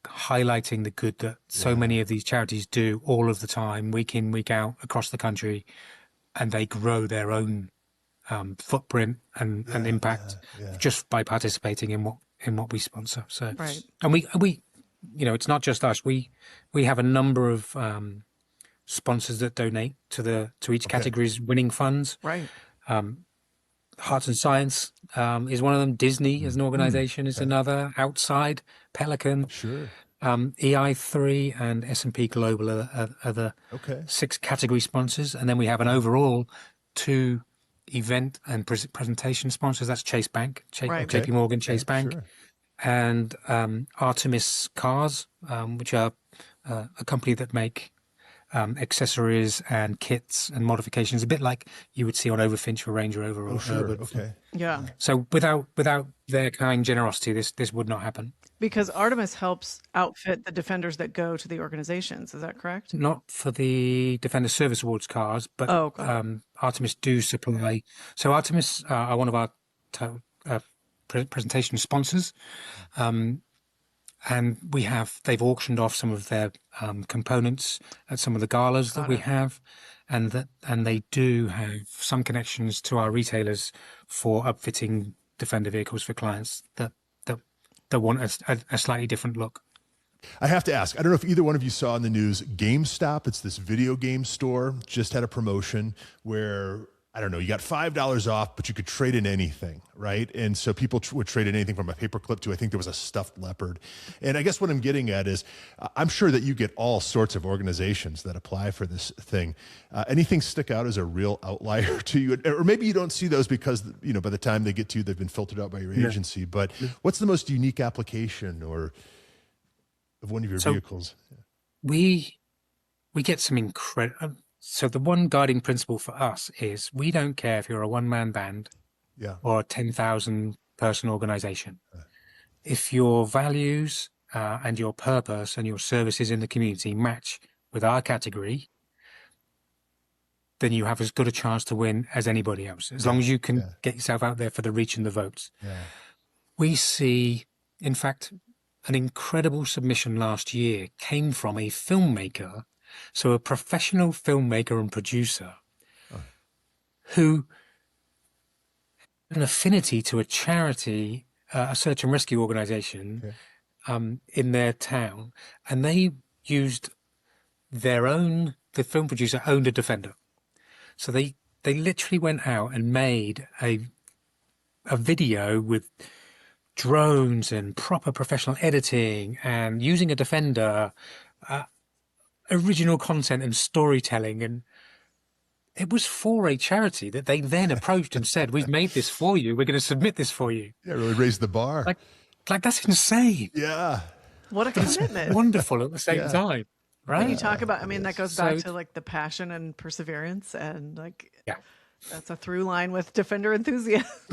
highlighting the good that so many of these charities do all of the time, week in, week out, across the country, and they grow their own footprint and impact just by participating in what we sponsor. So, and we it's not just us. We have a number of sponsors that donate to each category's winning funds. Right. Hearts and Science is one of them. Disney as an organization is another. Outside, Pelican. Sure. EI3 and S&P Global are the 6 category sponsors. And then we have an overall 2 event and presentation sponsors. That's Chase Bank, Right. JP Morgan, Chase Bank, Sure. and Artemis Cars, which are a company that make accessories and kits and modifications, a bit like you would see on Overfinch for Range Rover or Oh, sure. Urban. Okay. Yeah. So without their kind generosity, this would not happen. Because Artemis helps outfit the Defenders that go to the organizations. Is that correct? Not for the Defender Service Awards cars, but Oh, got it. Artemis do supply. So Artemis are one of our presentation sponsors, and they've auctioned off some of their components at some of the galas that we have, and they do have some connections to our retailers for upfitting Defender vehicles for clients that want a slightly different look. I have to ask, I don't know if either one of you saw in the news, GameStop, it's this video game store, just had a promotion where, I don't know, you got $5 off, but you could trade in anything, right? And so people would trade in anything from a paperclip to, I think there was a stuffed leopard. And I guess what I'm getting at is, I'm sure that you get all sorts of organizations that apply for this thing. Anything stick out as a real outlier to you? Or maybe you don't see those because, by the time they get to you, they've been filtered out by your agency. But what's the most unique application or of one of your vehicles? We get some incredible. So the one guiding principle for us is we don't care if you're a one-man band or a 10,000 person organization. If your values and your purpose and your services in the community match with our category, then you have as good a chance to win as anybody else, as long as you can get yourself out there for the reach and the votes. We see, in fact, an incredible submission last year came from a filmmaker, so a professional filmmaker and producer who had an affinity to a charity, a search and rescue organization in their town, and they used the film producer owned a Defender. So they literally went out and made a video with drones and proper professional editing and using a Defender, original content and storytelling. And it was for a charity that they then approached and said, we've made this for you. We're going to submit this for you. Yeah, really raised the bar. Like that's insane. Yeah. What a commitment. Wonderful at the same time, right? When you talk about, that goes back to like the passion and perseverance and that's a through line with Defender enthusiasts.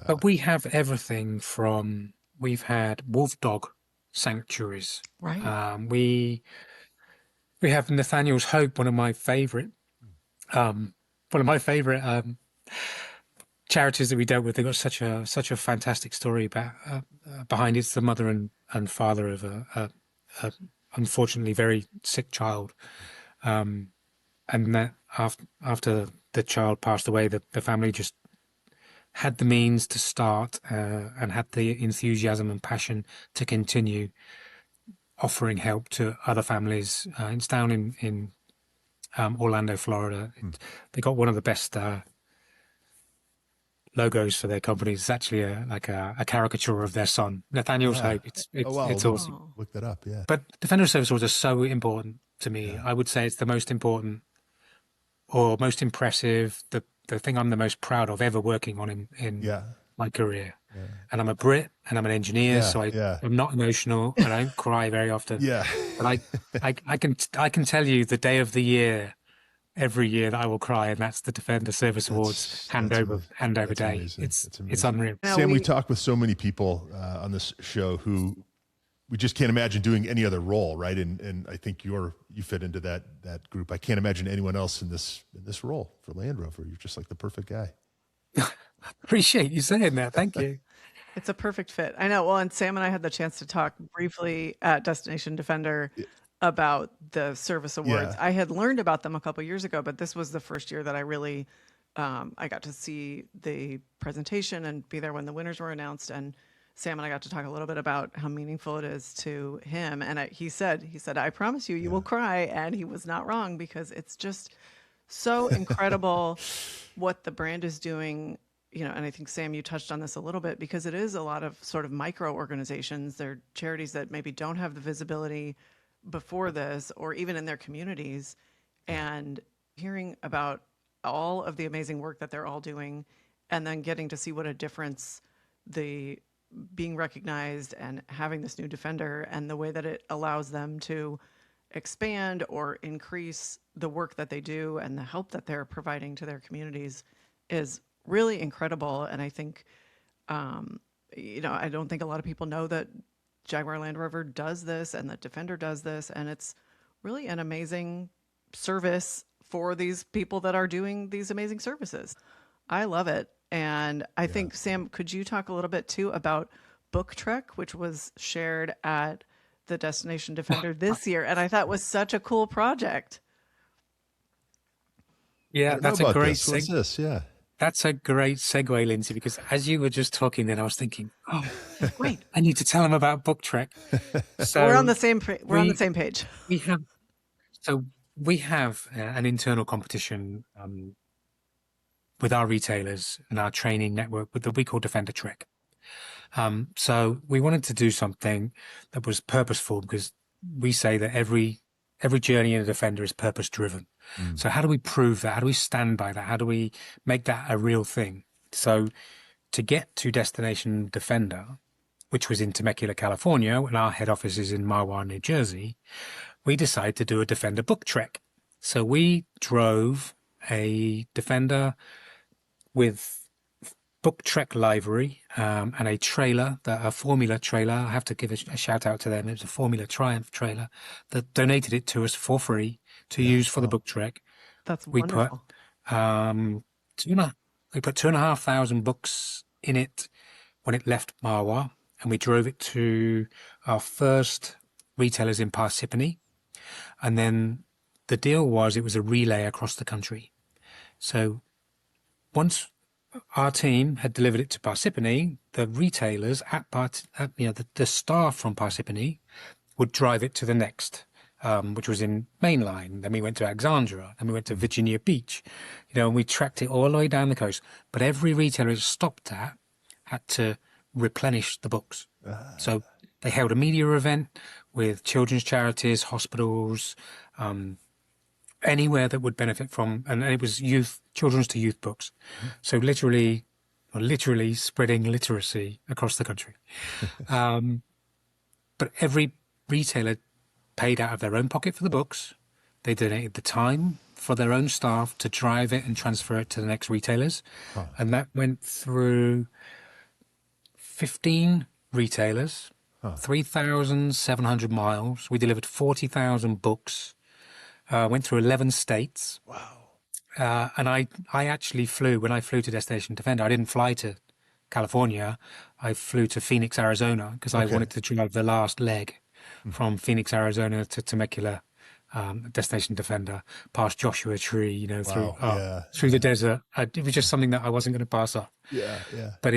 But we have everything from, we've had wolf dog sanctuaries. Right. We have Nathaniel's Hope, one of my favorite charities that we dealt with. They got such a fantastic story about behind it. It's the mother and father of a unfortunately very sick child, and that after the child passed away, the family just had the means to start and had the enthusiasm and passion to continue offering help to other families. It's down in Orlando, Florida. They got one of the best logos for their companies. It's actually a caricature of their son, Nathaniel's Hope. It's awesome. Look that up, yeah. But Defender Service Awards are so important to me. Yeah. I would say it's the most important or most impressive, the thing I'm the most proud of ever working on in my career. Yeah. And I'm a Brit and I'm an engineer, so I'm not emotional. I don't cry very often. But I can tell you the day of the year, every year that I will cry, and that's the Defender Service Awards handover day. Amazing. It's unreal. Sam, we talk with so many people on this show who we just can't imagine doing any other role, right? And I think you fit into that group. I can't imagine anyone else in this role for Land Rover. You're just like the perfect guy. Appreciate you saying that. Thank you. It's a perfect fit. I know. Well, and Sam and I had the chance to talk briefly at Destination Defender about the service awards. I had learned about them a couple years ago, but this was the first year that I really, I got to see the presentation and be there when the winners were announced. And Sam and I got to talk a little bit about how meaningful it is to him. And he said, I promise you will cry. And he was not wrong, because it's just so incredible what the brand is doing. And I think, Sam, you touched on this a little bit, because it is a lot of sort of micro organizations. They're charities that maybe don't have the visibility before this or even in their communities. And hearing about all of the amazing work that they're all doing, and then getting to see what a difference the being recognized and having this new Defender and the way that it allows them to expand or increase the work that they do and the help that they're providing to their communities is really incredible. And I think, I don't think a lot of people know that Jaguar Land Rover does this and that Defender does this. And it's really an amazing service for these people that are doing these amazing services. I love it. And I think, Sam, could you talk a little bit too about Book Trek, which was shared at the Destination Defender this year, and I thought was such a cool project. Yeah, that's a great What's this? Yeah. That's a great segue, Lindsay, because as you were just talking then, I was thinking, oh, Great. I need to tell them about Book Trek. So We're on the same on the same page. We have an internal competition with our retailers and our training network with that we call Defender Trek. So we wanted to do something that was purposeful, because we say that every journey in a Defender is purpose driven. So how do we prove that? How do we stand by that? How do we make that a real thing? So to get to Destination Defender, which was in Temecula, California, and our head office is in Mahwah, New Jersey, we decided to do a Defender Book Trek. So we drove a Defender with Book Trek livery and a trailer, a Formula trailer. I have to give a shout out to them. It was a Formula Triumph trailer that donated it to us for free to use for the Book Trek. That's We wonderful. put 2,500 books in it when it left Marwa, and we drove it to our first retailers in Parsippany. And then the deal was it was a relay across the country. So once our team had delivered it to Parsippany, the retailers the staff from Parsippany would drive it to the next, which was in Mainline. Then we went to Alexandria, and we went to Virginia Beach, and we tracked it all the way down the coast. But every retailer it stopped at had to replenish the books. So they held a media event with children's charities, hospitals, anywhere that would benefit from, and it was children's to youth books. So literally spreading literacy across the country. But every retailer paid out of their own pocket for the books. They donated the time for their own staff to drive it and transfer it to the next retailers. And that went through 15 retailers, 3,700 miles. We delivered 40,000 books. Went through 11 states. Wow. And I actually when I flew to Destination Defender, I didn't fly to California. I flew to Phoenix, Arizona, because I wanted to drive the last leg from Phoenix, Arizona to Temecula, Destination Defender, past Joshua Tree, through the desert. It was just something that I wasn't going to pass up. Yeah. But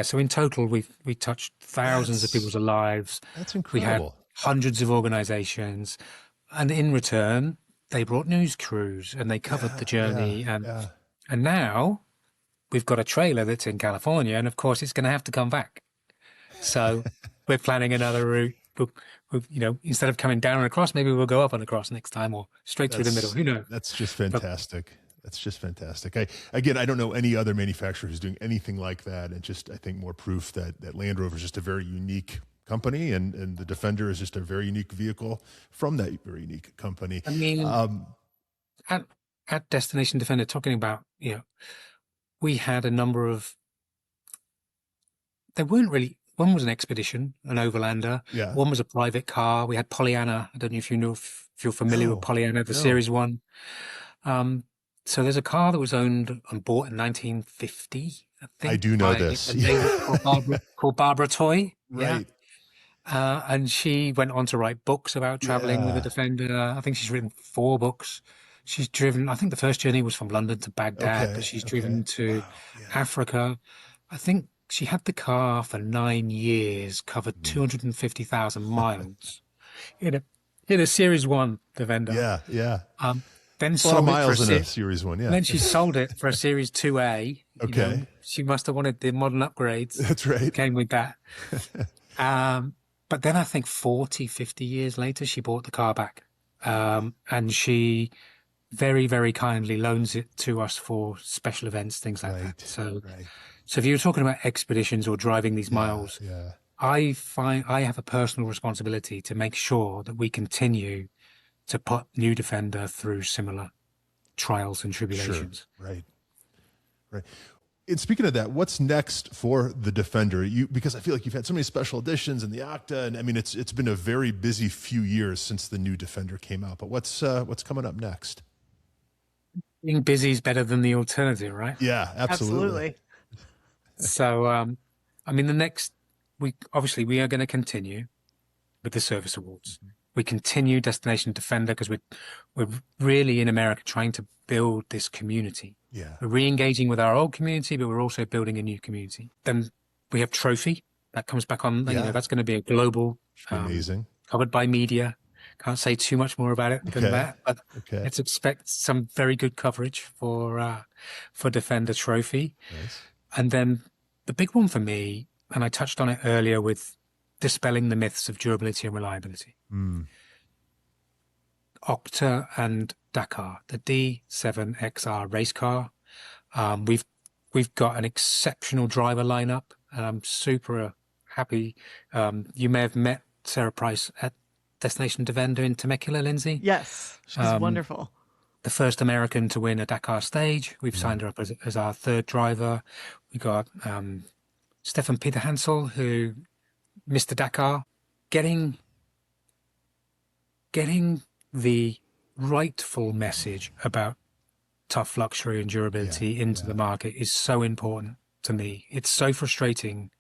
so in total, we touched thousands of people's lives. That's incredible. We had hundreds of organizations. And in return, they brought news crews and they covered the journey. And now we've got a trailer that's in California, and of course it's going to have to come back. So we're planning another route. Instead of coming down and across, maybe we'll go up and across next time, or straight through the middle. Who knows? That's just fantastic. That's just fantastic. I don't know any other manufacturer who's doing anything like that. And I think more proof that Land Rover is just a very unique company, and the Defender is just a very unique vehicle from that very unique company. I mean, at Destination Defender, talking about, we had a number of, one was an expedition, an overlander. Yeah. One was a private car. We had Pollyanna. I don't know if if you're familiar with Pollyanna, Series 1. So there's a car that was owned and bought in 1950, I think. I do know this. Called Barbara Toy. Right. Yeah. And she went on to write books about traveling with a Defender. I think she's written 4 books. She's driven, I think the first journey was from London to Baghdad, but she's driven to Africa. I think she had the car for 9 years, covered 250,000 miles in a Series 1 Defender. Yeah. Then a lot of miles in a Series 1, yeah. Then she sold it for a Series 2A. Okay. She must have wanted the modern upgrades. That's right. Came with that. But then I think 40, 50 years later, she bought the car back. And she very, very kindly loans it to us for special events, things like that. So, Right. so if you're talking about expeditions or driving these miles, Yeah. I find I have a personal responsibility to make sure that we continue to put New Defender through similar trials and Sure. tribulations. Right. Right. And speaking of that, what's next for the Defender? Because I feel like you've had so many special editions in the Octa, and I mean it's been a very busy few years since the new Defender came out. But what's coming up next? Being busy is better than the alternative, right? Yeah, absolutely. So, I mean, the next week, obviously, we are going to continue with the service awards. We continue Destination Defender because we're really in America trying to build this community. Yeah. We're re-engaging with our old community, but we're also building a new community. Then we have Trophy that comes back on. You know, that's going to be a global, Should be amazing. covered by media. Can't say too much more about it than that, but let's expect some very good coverage for Defender Trophy. Nice. And then the big one for me, and I touched on it earlier with dispelling the myths of durability and reliability. Octa and Dakar, the D7XR race car. We've got an exceptional driver lineup, and I'm super happy. You may have met Sarah Price at Destination Defender in Temecula, Lindsay. Yes, she's wonderful. The first American to win a Dakar stage. We've signed her up as our third driver. We got Stefan Peter Hansel, who missed the Dakar. Getting the rightful message about tough luxury and durability into the market is so important to me. It's so frustrating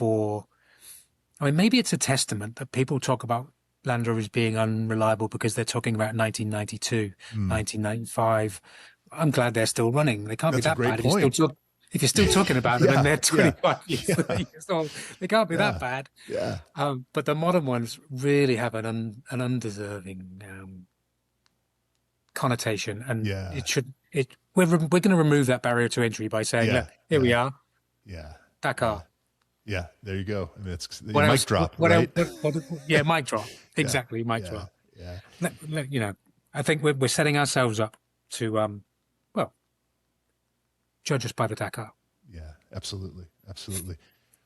I mean, maybe it's a testament that people talk about Land Rovers being unreliable because they're talking about 1992, 1995. I'm glad they're still running. They can't be that bad. If you're still talking about them and they're 25 years old, they can't be that bad. Yeah. But the modern ones really have an undeserving connotation, and we're going to remove that barrier to entry by saying, look, here we are. Yeah. Dakar. Yeah, there you go. I mean, it's mic drop, right? Mic drop. Exactly, mic drop. Yeah. You know, I think we're setting ourselves up to, judge us by the Dakar. Yeah, absolutely. Absolutely.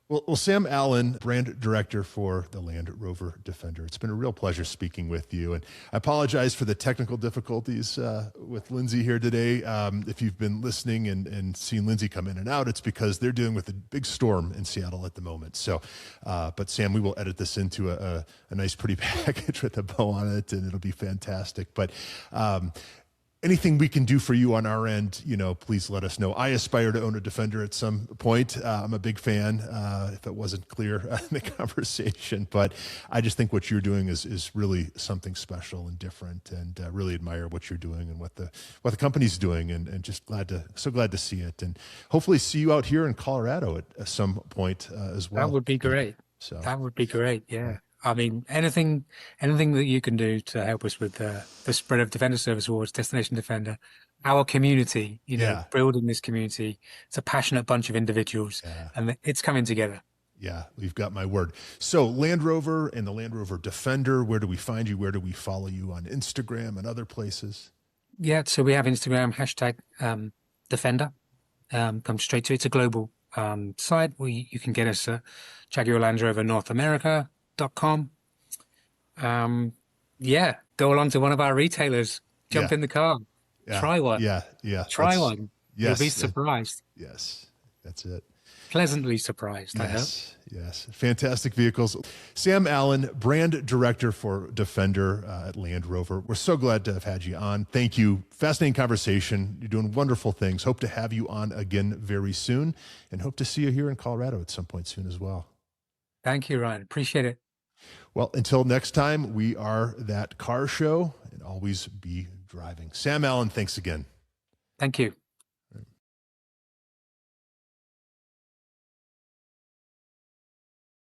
Well, Sam Allen, brand director for the Land Rover Defender. It's been a real pleasure speaking with you. And I apologize for the technical difficulties with Lindsay here today. If you've been listening and seen Lindsay come in and out, it's because they're dealing with a big storm in Seattle at the moment. So, but Sam, we will edit this into a nice, pretty package with a bow on it, and it'll be fantastic. But anything we can do for you on our end, please let us know. I aspire to own a Defender at some point. I'm a big fan, if it wasn't clear in the conversation, but I just think what you're doing is really something special and different, and really admire what you're doing and what the company's doing, and just so glad to see it, and hopefully see you out here in Colorado at some point as well. That would be great. So that would be great. Yeah. I mean, anything that you can do to help us with the spread of Defender Service Awards, Destination Defender, our community, building this community. It's a passionate bunch of individuals, and it's coming together. Yeah, we've got my word. So Land Rover and the Land Rover Defender, where do we find you? Where do we follow you on Instagram and other places? Yeah, so we have Instagram, #Defender. Come straight to it. It's a global site. You can get us at Jaguar Land Rover North America.com. Go along to one of our retailers, jump in the car, try one. Try one. Yes. You'll be surprised. Yes, that's it. Pleasantly surprised, I hope. Yes. Fantastic vehicles. Sam Allen, brand director for Defender at Land Rover. We're so glad to have had you on. Thank you. Fascinating conversation. You're doing wonderful things. Hope to have you on again very soon, and hope to see you here in Colorado at some point soon as well. Thank you, Ryan. Appreciate it. Well, until next time, we are That Car Show, and always be driving. Sam Allen, thanks again. Thank you.